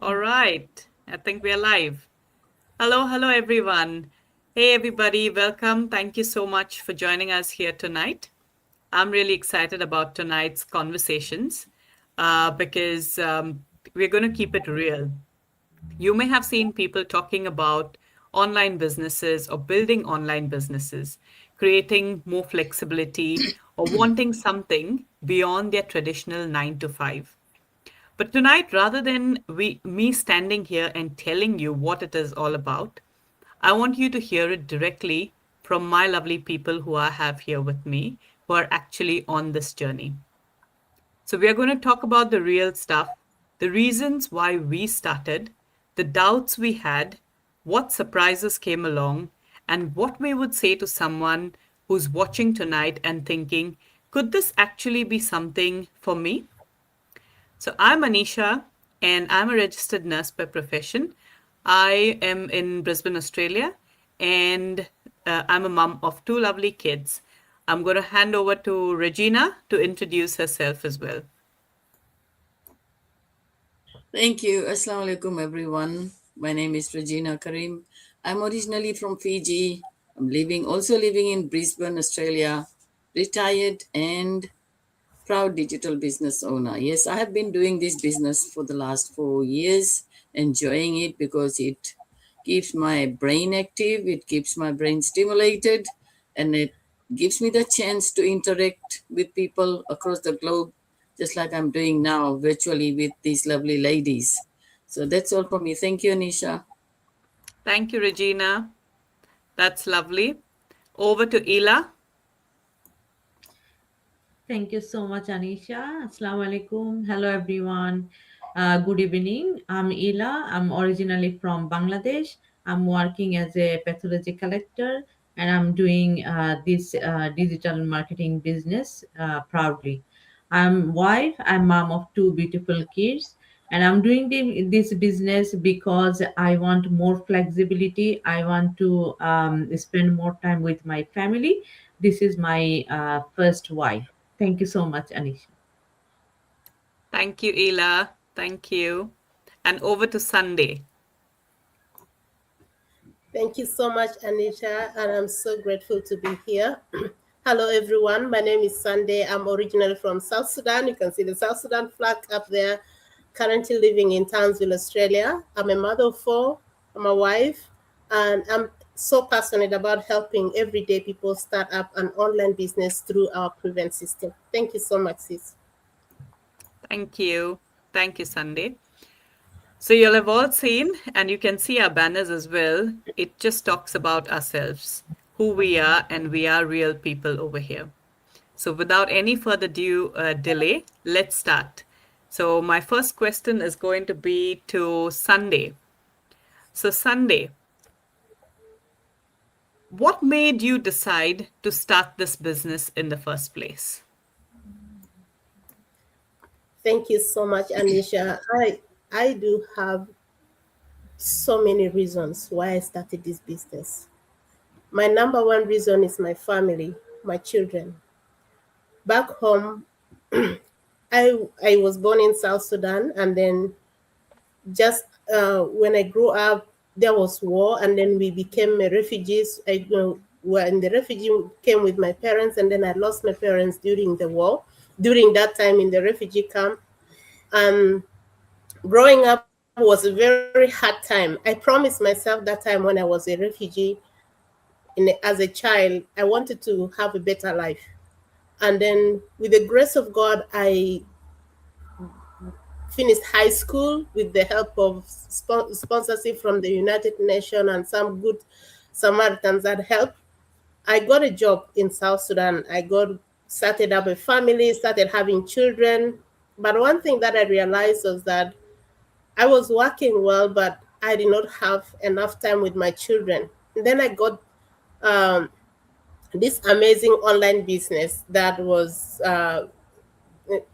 All right, I think we are live. Hello, everyone. Hey, everybody, welcome. Thank you so much for joining us here tonight. I'm really excited about tonight's conversations because we're going to keep it real. You may have seen people talking about online businesses or building online businesses, creating more flexibility or wanting something beyond their traditional 9 to 5. But tonight, rather than me standing here and telling you what it is all about, I want you to hear it directly from my lovely people who I have here with me, who are actually on this journey. So, we are going to talk about the real stuff, the reasons why we started, the doubts we had, what surprises came along, and what we would say to someone who's watching tonight and thinking, could this actually be something for me? So I'm Anisha and I'm a registered nurse by profession. I am in Brisbane, Australia, and I'm a mom of two lovely kids. I'm going to hand over to Regina to introduce herself as well. Thank you. Assalamu alaikum, everyone. My name is Regina Karim. I'm originally from Fiji. Also living in Brisbane, Australia. Retired and proud digital business owner. Yes, I have been doing this business for the last 4 years, enjoying it because it keeps my brain active, it keeps my brain stimulated, and it gives me the chance to interact with people across the globe, just like I'm doing now virtually with these lovely ladies. So that's all from me. Thank you, Anisha. Thank you, Regina. That's lovely. Over to Ela. Thank you so much, Anisha. Assalamu alaikum. Hello, everyone. Good evening. I'm Ila. I'm originally from Bangladesh. I'm working as a pathology collector and I'm doing this digital marketing business proudly. I'm wife, I'm mom of two beautiful kids, and I'm doing this business because I want more flexibility. I want to spend more time with my family. This is my first wife. Thank you so much, Anisha. Thank you, Ela. Thank you. And over to Sunday. Thank you so much, Anisha, and I'm so grateful to be here. Hello, everyone. My name is Sunday. I'm originally from South Sudan. You can see the South Sudan flag up there. Currently living in Townsville, Australia. I'm a mother of four. I'm a wife, and I'm so passionate about helping everyday people start up an online business through our Prevent system. Thank you so much, sis. Thank you. Thank you, Sunday. So you'll have all seen, and you can see our banners as well. It just talks about ourselves, who we are, and we are real people over here. So without any further delay, let's start. So my first question is going to be to Sunday. So Sunday, what made you decide to start this business in the first place? Thank you so much, Anisha. I do have so many reasons why I started this business. My number one reason is my family, my children. Back home, I was born in South Sudan, and then just when I grew up, there was war, and then we became refugees. I were in the refugee came with my parents, and then I lost my parents during the war. During that time in the refugee camp, um, growing up was a very hard time. I promised myself that time when I was a refugee as a child, I wanted to have a better life. And then, with the grace of God, I finished high school with the help of sponsorship from the United Nations and some good Samaritans that helped. I got a job in South Sudan. I got started up a family, started having children. But one thing that I realized was that I was working well, but I did not have enough time with my children. And then I got um, this amazing online business that was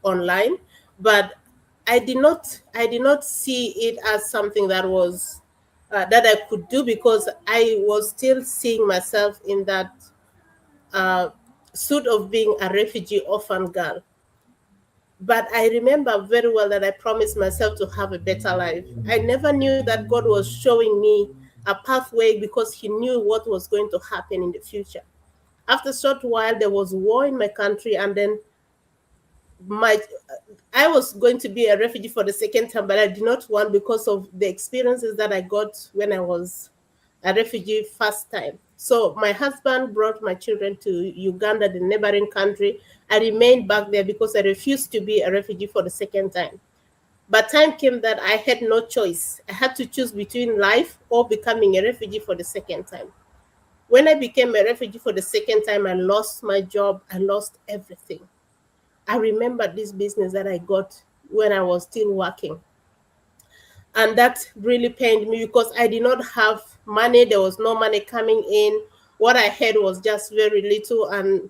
online, but I did not see it as something that was that I could do because I was still seeing myself in that uh, suit of being a refugee orphan girl. But I remember very well that I promised myself to have a better life. I never knew that God was showing me a pathway because He knew what was going to happen in the future. After a short while, there was war in my country, and then my I was going to be a refugee for the second time, but I did not want because of the experiences that I got when I was a refugee first time. So my husband brought my children to Uganda, the neighboring country. I remained back there because I refused to be a refugee for the second time. But time came that I had no choice. I had to choose between life or becoming a refugee for the second time. When I became a refugee for the second time, I lost my job. I lost everything. I remember this business that I got when I was still working. And that really pained me because I did not have money. There was no money coming in. What I had was just very little, and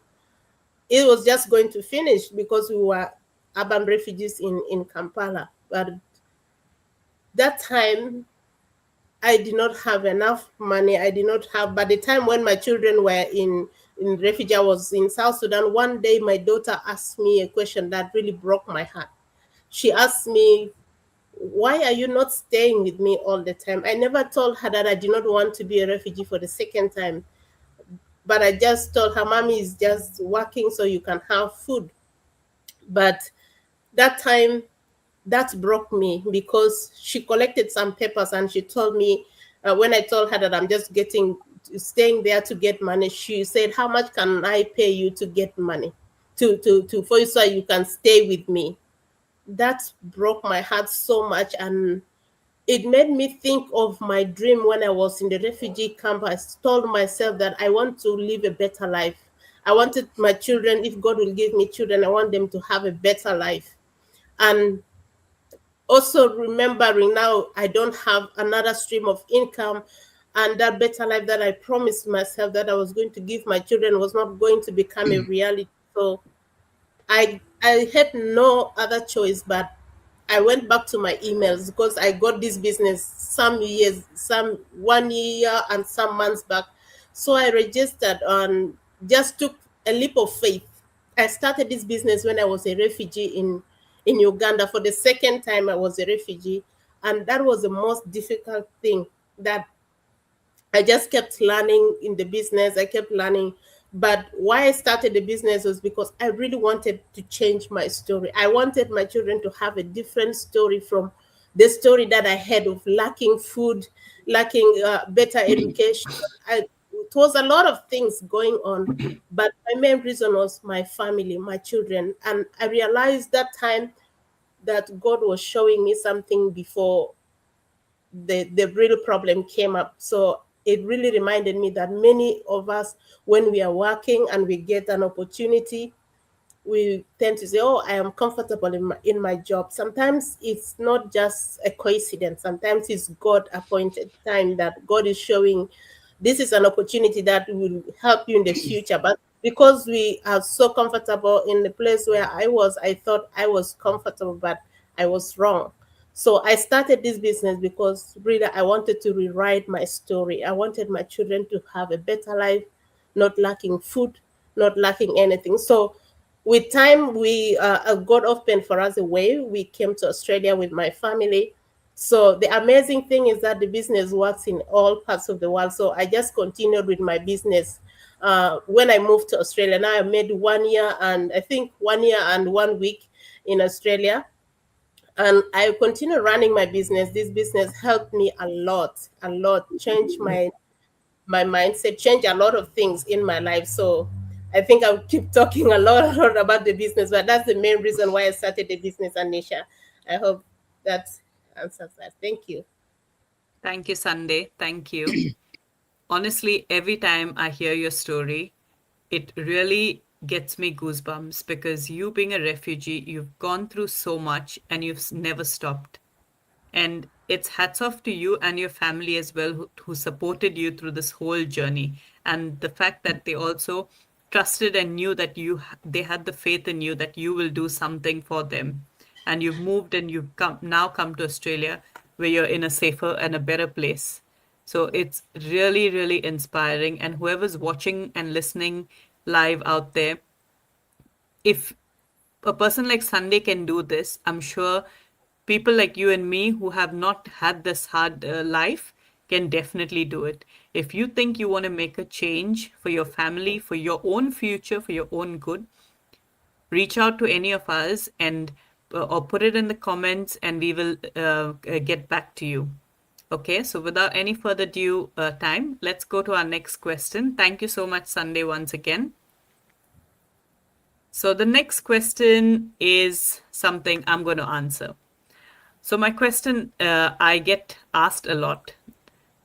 it was just going to finish because we were urban refugees in Kampala. But that time, I did not have enough money. I did not have, by the time when my children were in refugee, I was in South Sudan. One day, my daughter asked me a question that really broke my heart. She asked me, why are you not staying with me all the time? I never told her that I did not want to be a refugee for the second time, but I just told her, mommy is just working so you can have food. But that time, that broke me because she collected some papers and she told me, when I told her that I'm just staying there to get money, she said, how much can I pay you to get money for you so you can stay with me? That broke my heart so much, and it made me think of my dream when I was in the refugee camp. I told myself that I want to live a better life. I wanted my children, if God will give me children, I want them to have a better life. And also remembering now I don't have another stream of income, and that better life that I promised myself that I was going to give my children was not going to become a reality. So I had no other choice, but I went back to my emails because I got this business some 1 year and some months back. So I registered and just took a leap of faith. I started this business when I was a refugee in Uganda. For the second time, I was a refugee, and that was the most difficult thing that I just kept learning in the business. I kept learning. But why I started the business was because I really wanted to change my story. I wanted my children to have a different story from the story that I had of lacking food, lacking better education. It was a lot of things going on, but my main reason was my family, my children. And I realized that time that God was showing me something before the real problem came up. So it really reminded me that many of us, when we are working and we get an opportunity, we tend to say, oh, I am comfortable in my job. Sometimes it's not just a coincidence. Sometimes it's God appointed time that God is showing this is an opportunity that will help you in the future. But because we are so comfortable in the place where I thought I was comfortable, but I was wrong. So I started this business because really I wanted to rewrite my story. I wanted my children to have a better life, not lacking food, not lacking anything. So with time, we God opened for us a way. We came to Australia with my family. So the amazing thing is that the business works in all parts of the world. So I just continued with my business. When I moved to Australia, now I made 1 year and I think 1 year and 1 week in Australia, and I continue running my business. This business helped me a lot, change my mindset, change a lot of things in my life. So I think I'll keep talking a lot about the business, but that's the main reason why I started the business, Anisha. I hope that answers that. Thank you. Thank you, Sunday. Thank you. Honestly, every time I hear your story, it really gets me goosebumps because you being a refugee, you've gone through so much and you've never stopped. And it's hats off to you and your family as well who supported you through this whole journey. And the fact that they also trusted and knew that they had the faith in you that you will do something for them. And you've moved and now come to Australia where you're in a safer and a better place. So it's really, really inspiring. And whoever's watching and listening live out there, if a person like Sunday can do this, I'm sure people like you and me who have not had this hard life can definitely do it. If you think you want to make a change for your family, for your own future, for your own good, reach out to any of us and or put it in the comments and we will get back to you. Okay, so without any further due time, let's go to our next question. Thank you so much, Sunday, once again. So the next question is something I'm going to answer. So my question I get asked a lot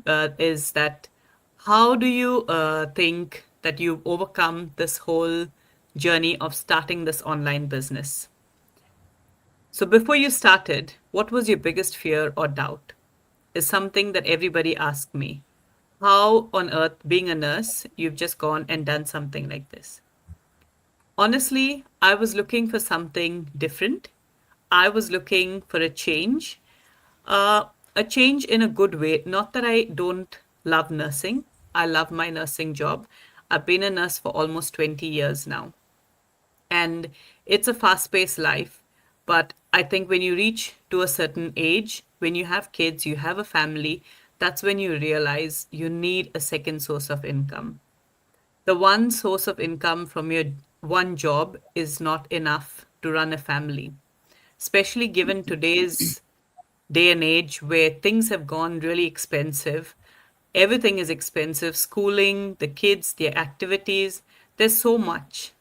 is that how do you think that you've overcome this whole journey of starting this online business? So before you started, what was your biggest fear or doubt? Is something that everybody asks me. How on earth, being a nurse, you've just gone and done something like this? Honestly, I was looking for something different. I was looking for a change in a good way. Not that I don't love nursing. I love my nursing job. I've been a nurse for almost 20 years now. And it's a fast-paced life. But I think when you reach to a certain age, when you have kids, you have a family, that's when you realize you need a second source of income. The one source of income from your one job is not enough to run a family, especially given today's day and age where things have gone really expensive. Everything is expensive, schooling, the kids, their activities, there's so much.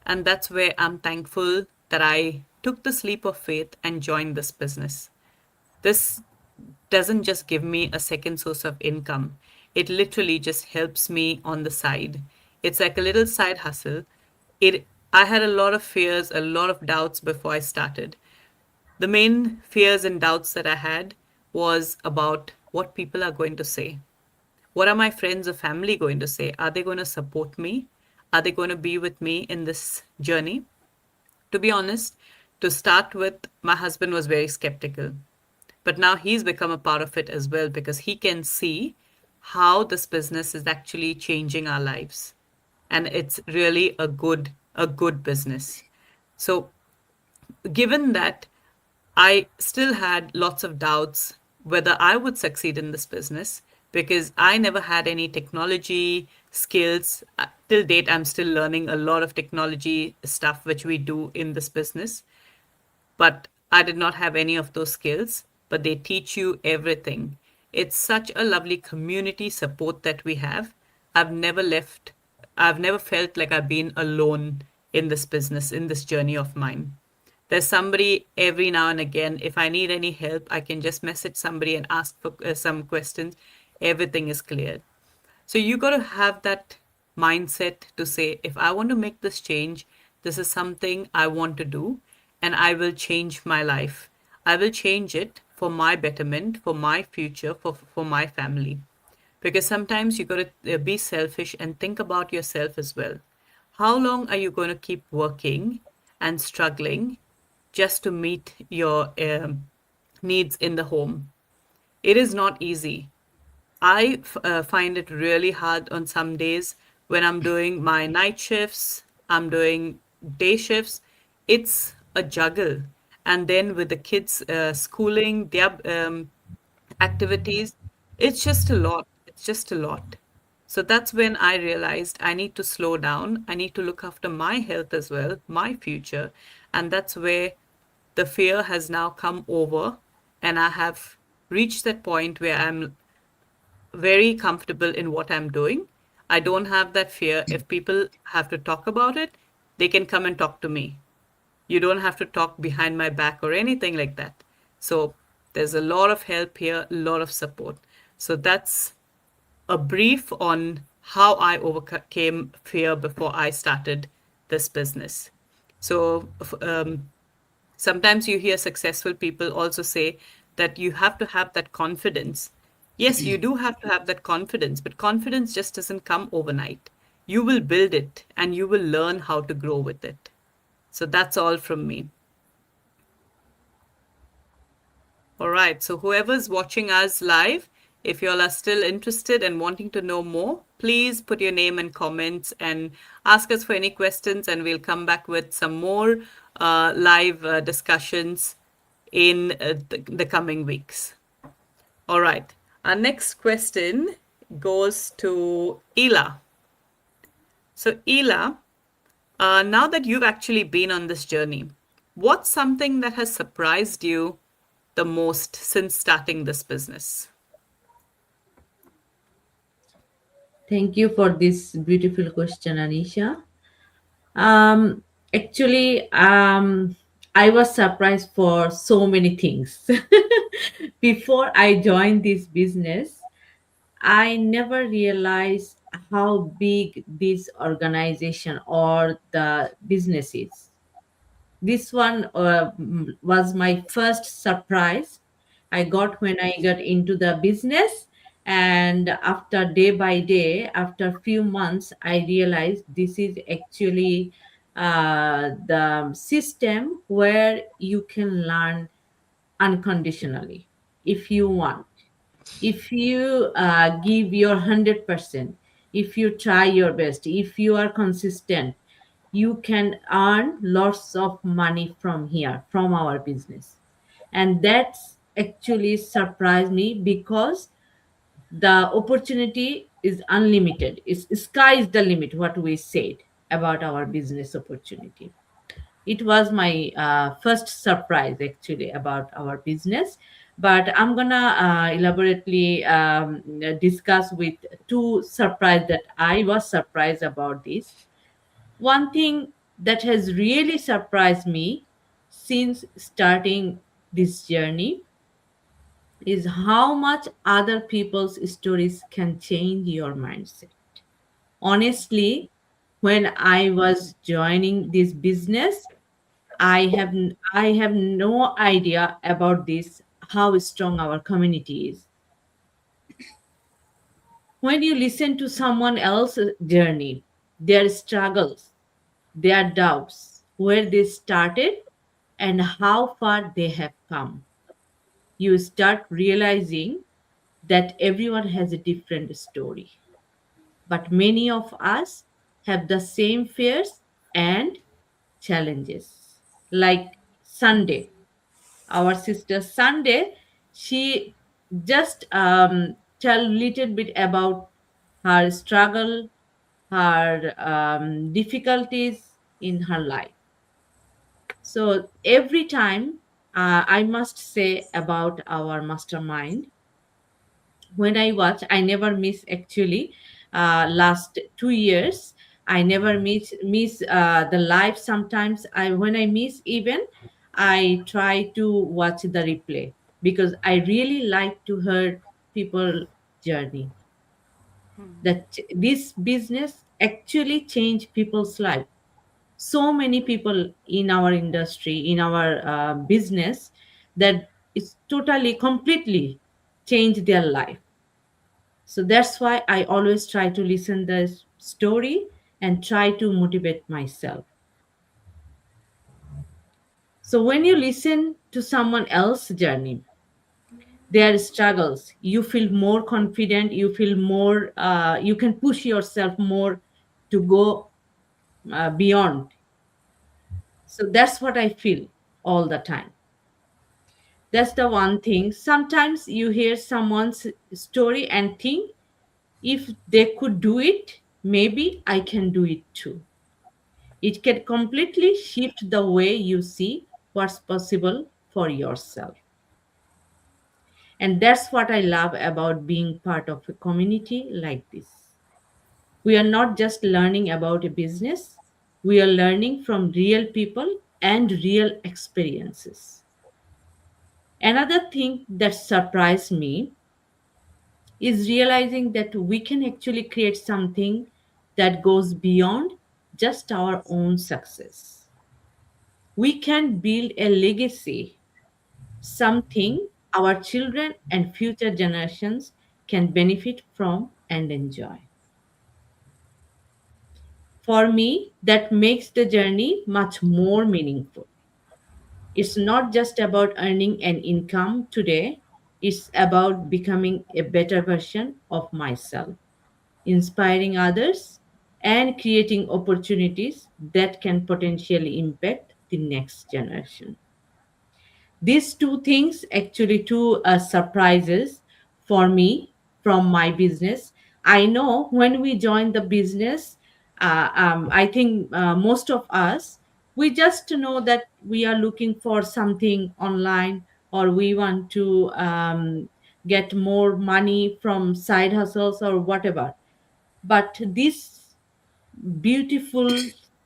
And that's where I'm thankful that I took this leap of faith and joined this business. This doesn't just give me a second source of income. It literally just helps me on the side. It's like a little side hustle. I had a lot of fears, a lot of doubts before I started. The main fears and doubts that I had was about what people are going to say. What are my friends or family going to say? Are they going to support me? Are they going to be with me in this journey? To be honest, to start with, my husband was very skeptical. But now he's become a part of it as well because he can see how this business is actually changing our lives. And it's really a good business. So given that, I still had lots of doubts whether I would succeed in this business because I never had any technology skills. Till date, I'm still learning a lot of technology stuff which we do in this business. But I did not have any of those skills, but they teach you everything. It's such a lovely community support that we have. I've never felt like I've been alone in this business, in this journey of mine. There's somebody every now and again. If I need any help, I can just message somebody and ask for some questions. Everything is cleared. So you got to have that mindset to say, if I want to make this change, this is something I want to do, and I will change my life. I will change it for my betterment, for my future, for my family. Because sometimes you got to be selfish and think about yourself as well. How long are you going to keep working and struggling just to meet your needs in the home? It is not easy. I find it really hard on some days when I'm doing my night shifts, I'm doing day shifts. It's a juggle. And then with the kids' schooling, their activities, it's just a lot. It's just a lot. So that's when I realized I need to slow down. I need to look after my health as well, my future. And that's where the fear has now come over. And I have reached that point where I'm very comfortable in what I'm doing. I don't have that fear. If people have to talk about it, they can come and talk to me. You don't have to talk behind my back or anything like that. So there's a lot of help here, a lot of support. So that's a brief on how I overcame fear before I started this business. So sometimes you hear successful people also say that you have to have that confidence. Yes, you do have to have that confidence, but confidence just doesn't come overnight. You will build it and you will learn how to grow with it. So that's all from me. All right. So whoever's watching us live, if you all are still interested and wanting to know more, please put your name and comments and ask us for any questions, and we'll come back with some more live discussions in the coming weeks. All right. Our next question goes to Ela. So, Ela, now that you've actually been on this journey, what's something that has surprised you the most since starting this business? Thank you for this beautiful question, Anisha. Um, Actually, I was surprised for so many things. Before I joined this business, I never realized how big this organization or the business is. This one was my first surprise I got when I got into the business. And after day by day, after few months, I realized this is actually the system where you can learn unconditionally if you want. If you give your 100%, if you try your best, if you are consistent, you can earn lots of money from here, from our business. And that's actually surprised me because the opportunity is unlimited. It's sky is the limit, what we said about our business opportunity. It was my first surprise actually about our business, but I'm gonna elaborately discuss with two surprise that I was surprised about this. One thing that has really surprised me since starting this journey is how much other people's stories can change your mindset. Honestly, when I was joining this business, I have no idea about this, how strong our community is. When you listen to someone else's journey, their struggles, their doubts, where they started, and how far they have come, you start realizing that everyone has a different story. But many of us have the same fears and challenges. Like Sunday, our sister Sunday, she just tell little bit about her struggle, her difficulties in her life. So every time, I must say about our mastermind, when I watch, I never miss actually. Last 2 years, I never miss the live. Sometimes I when I miss even, I try to watch the replay because I really like to hear people journey. That this business actually change people's life. So many people in our industry, in our business, that it's totally completely changed their life. So that's why I always try to listen the story and try to motivate myself. So when you listen to someone else's journey, their struggles, you feel more confident, you feel more, you can push yourself more to go beyond. So that's what I feel all the time. That's the one thing. Sometimes you hear someone's story and think, if they could do it, maybe I can do it too. It can completely shift the way you see what's possible for yourself. And that's what I love about being part of a community like this. We are not just learning about a business, we are learning from real people and real experiences. Another thing that surprised me is realizing that we can actually create something that goes beyond just our own success. We can build a legacy, something our children and future generations can benefit from and enjoy. For me, that makes the journey much more meaningful. It's not just about earning an income today, it's about becoming a better version of myself, inspiring others, and creating opportunities that can potentially impact the next generation. These two things, actually two surprises for me from my business. I know when we join the business, I think most of us, we just know that we are looking for something online, or we want to get more money from side hustles or whatever. But this beautiful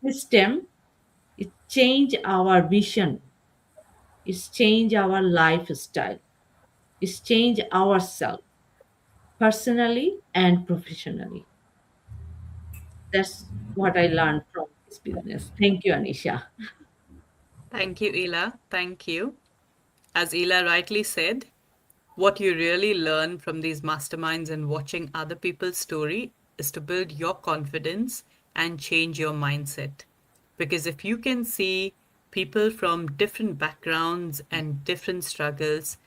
system, it change our vision, it's change our lifestyle, it's change ourselves personally and professionally. That's what I learned from this business. Thank you, Anisha. Thank you, Ela. Thank you. As Ela rightly said, what you really learn from these masterminds and watching other people's story is to build your confidence and change your mindset. Because if you can see people from different backgrounds and different struggles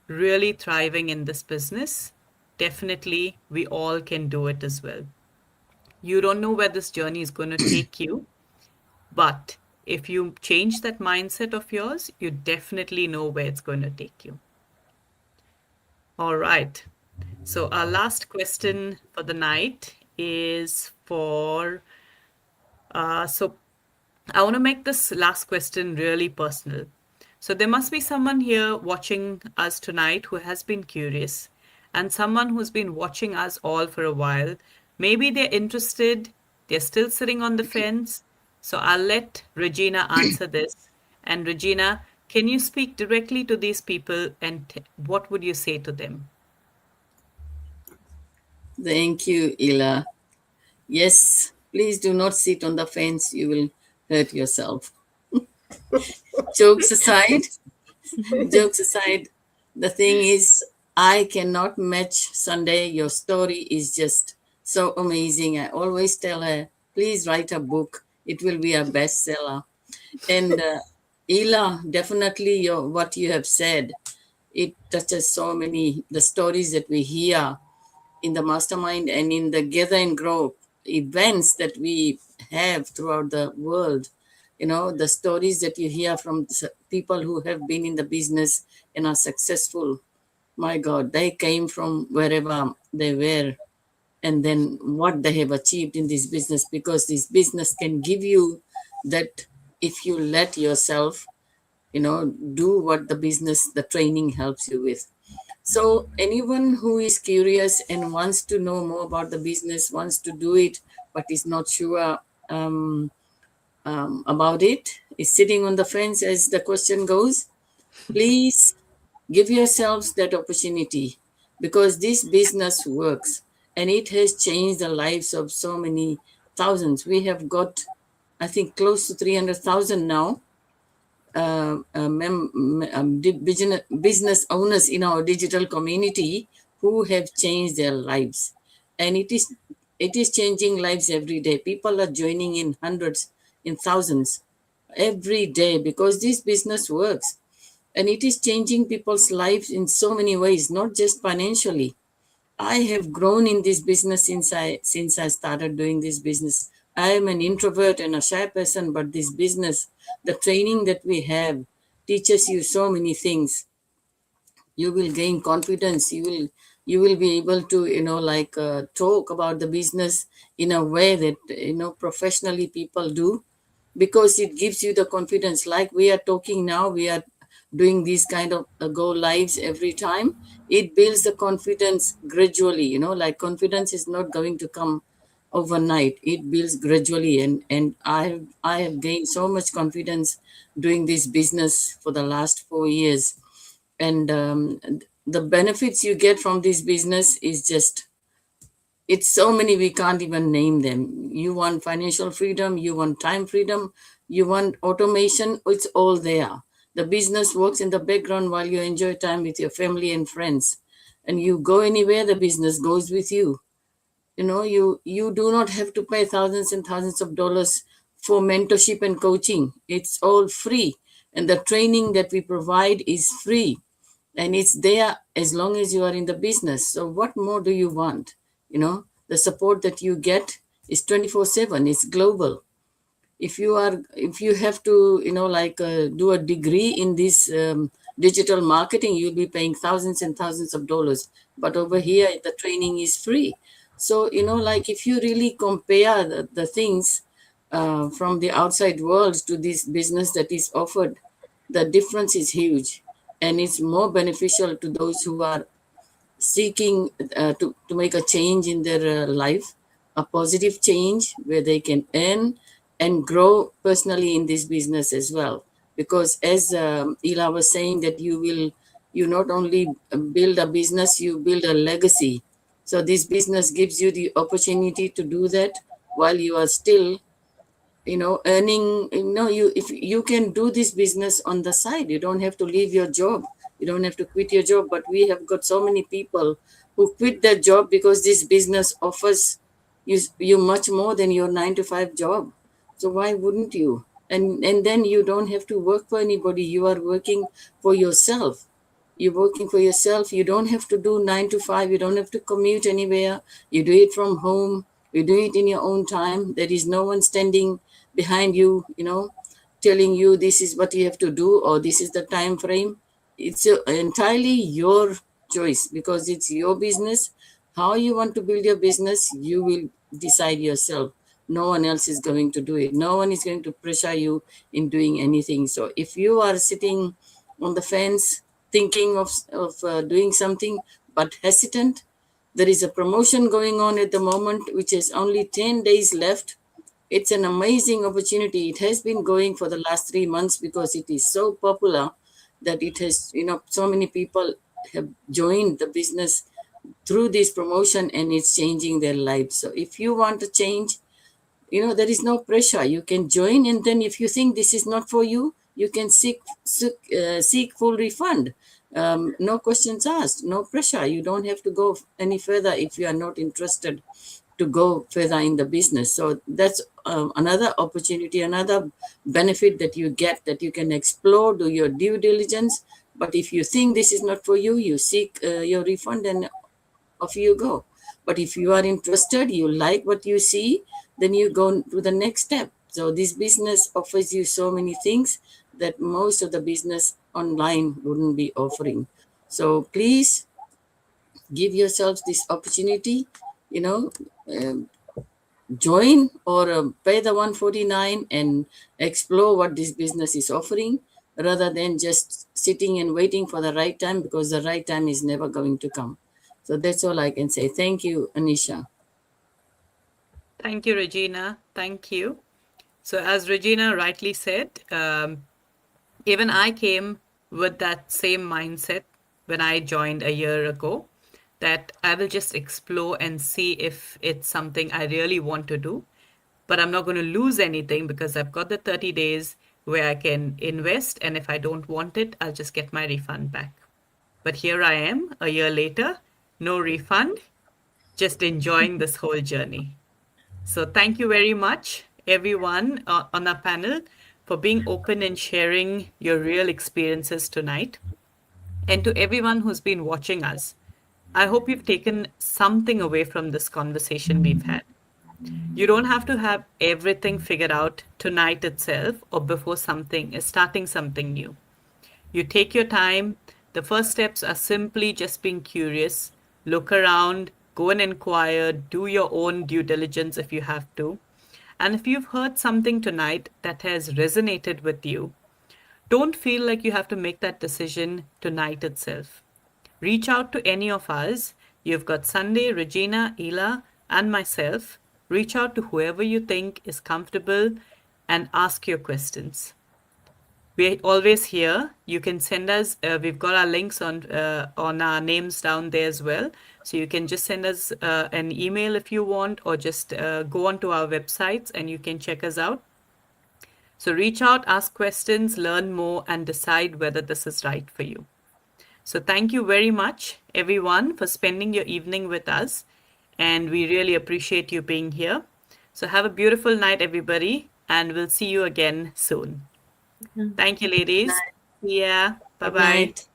really thriving in this business, definitely we all can do it as well. You don't know where this journey is going to take you, but if you change that mindset of yours, you definitely know where it's going to take you. All right. So, our last question for the night is for. So, I want to make this last question really personal. So, there must be someone here watching us tonight who has been curious, and someone who's been watching us all for a while. Maybe they're interested, they're still sitting on the fence. So, I'll let Regina answer this. And, Regina, can you speak directly to these people and what would you say to them? Thank you, Ela. Yes, please do not sit on the fence. You will hurt yourself. Jokes aside, the thing is, I cannot match Sunday. Your story is just so amazing. I always tell her, please write a book. It will be a bestseller. And Ela, definitely what you have said, it touches so many, the stories that we hear in the mastermind and in the gather and grow events that we have throughout the world. The stories that you hear from people who have been in the business and are successful. My God, they came from wherever they were, and then what they have achieved in this business, because this business can give you that if you let yourself, do what the training helps you with. So anyone who is curious and wants to know more about the business, wants to do it, but is not sure about it, is sitting on the fence, as the question goes, please give yourselves that opportunity, because this business works and it has changed the lives of so many thousands. We have got, I think, close to 300,000 now business owners in our digital community who have changed their lives, and it is changing lives every day. People are joining in hundreds, in thousands every day, because this business works, and it is changing people's lives in so many ways, not just financially. I have grown in this business since I started doing this business. I am an introvert and a shy person, but this business, the training that we have, teaches you so many things. You will gain confidence. You will be able to talk about the business in a way that professionally people do, because it gives you the confidence. Like we are talking now, we are doing these kind of go lives every time. It builds the confidence gradually. Like confidence is not going to come overnight. It builds gradually, and I have gained so much confidence doing this business for the last 4 years. And the benefits you get from this business is just, it's so many, we can't even name them. You want financial freedom, you want time freedom, you want automation, it's all there. The business works in the background while you enjoy time with your family and friends. And you go anywhere, the business goes with you. You do not have to pay thousands and thousands of dollars for mentorship and coaching. It's all free. And the training that we provide is free. And it's there as long as you are in the business. So what more do you want? The support that you get is 24/7. It's global. if you have to, do a degree in this digital marketing, you'll be paying thousands and thousands of dollars. But over here, the training is free. So, if you really compare the things from the outside world to this business that is offered, the difference is huge. And it's more beneficial to those who are seeking to make a change in their life, a positive change where they can earn and grow personally in this business as well. Because as Ela was saying, that you not only build a business, you build a legacy. So this business gives you the opportunity to do that while you are still earning. If you can do this business on the side, you don't have to leave your job, you don't have to quit your job. But we have got so many people who quit their job because this business offers you much more than your 9-to-5 job. So why wouldn't you? And then you don't have to work for anybody, you are working for yourself. You're working for yourself. You don't have to do 9-to-5. You don't have to commute anywhere. You do it from home. You do it in your own time. There is no one standing behind you, telling you this is what you have to do or this is the time frame. It's entirely your choice because it's your business. How you want to build your business, you will decide yourself. No one else is going to do it. No one is going to pressure you in doing anything. So if you are sitting on the fence thinking of doing something but hesitant, there is a promotion going on at the moment which is only 10 days left. It's an amazing opportunity. It has been going for the last 3 months because it is so popular that it has, so many people have joined the business through this promotion and it's changing their lives. So if you want to change, there is no pressure. You can join, and then if you think this is not for you, you can seek full refund. No questions asked, no pressure. You don't have to go any further if you are not interested to go further in the business. So that's another opportunity, another benefit that you get, that you can explore, do your due diligence. But if you think this is not for you, you seek your refund and off you go. But if you are interested, you like what you see, then you go to the next step. So this business offers you so many things that most of the business online wouldn't be offering. So please give yourselves this opportunity, join or pay the $149 and explore what this business is offering, rather than just sitting and waiting for the right time, because the right time is never going to come. So that's all I can say. Thank you, Anisha. Thank you, Regina. Thank you. So as Regina rightly said, even I came with that same mindset when I joined a year ago, that I will just explore and see if it's something I really want to do. But I'm not going to lose anything because I've got the 30 days where I can invest. And if I don't want it, I'll just get my refund back. But here I am a year later, no refund, just enjoying this whole journey. So thank you very much, everyone on our panel, for being open and sharing your real experiences tonight. And to everyone who's been watching us, I hope you've taken something away from this conversation we've had. You don't have to have everything figured out tonight itself or before starting something new. You take your time. The first steps are simply just being curious, look around, go and inquire, do your own due diligence if you have to. And if you've heard something tonight that has resonated with you, don't feel like you have to make that decision tonight itself. Reach out to any of us. You've got Sunday, Regina, Ela, and myself. Reach out to whoever you think is comfortable and ask your questions. We're always here. You can send us, we've got our links on our names down there as well. So you can just send us an email if you want, or just go onto our websites and you can check us out. So reach out, ask questions, learn more, and decide whether this is right for you. So thank you very much, everyone, for spending your evening with us. And we really appreciate you being here. So have a beautiful night, everybody, and we'll see you again soon. Thank you, ladies. Yeah. Bye-bye. Good night.